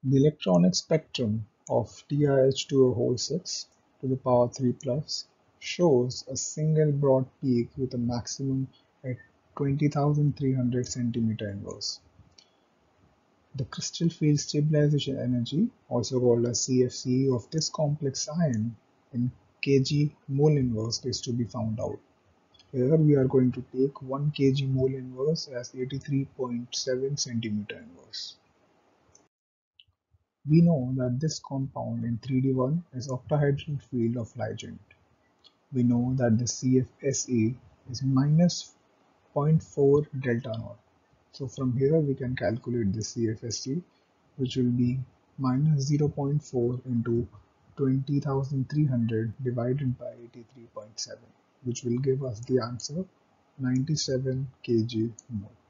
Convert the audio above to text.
The electronic spectrum of TiH to a whole 6 to the power 3 plus shows a single broad peak with a maximum at 20,300 centimeter inverse. The crystal field stabilization energy, also called as CFC, of this complex ion in kg mole inverse is to be found out. Here we are going to take 1 kg mole inverse as 83.7 centimeter inverse. We know that this compound in 3D1 is octahedral field of Ligand. We know that the CFSE is minus 0.4 delta naught. So from here we can calculate the CFSE, which will be minus 0.4 into 20,300 divided by 83.7, which will give us the answer 97 kg mole.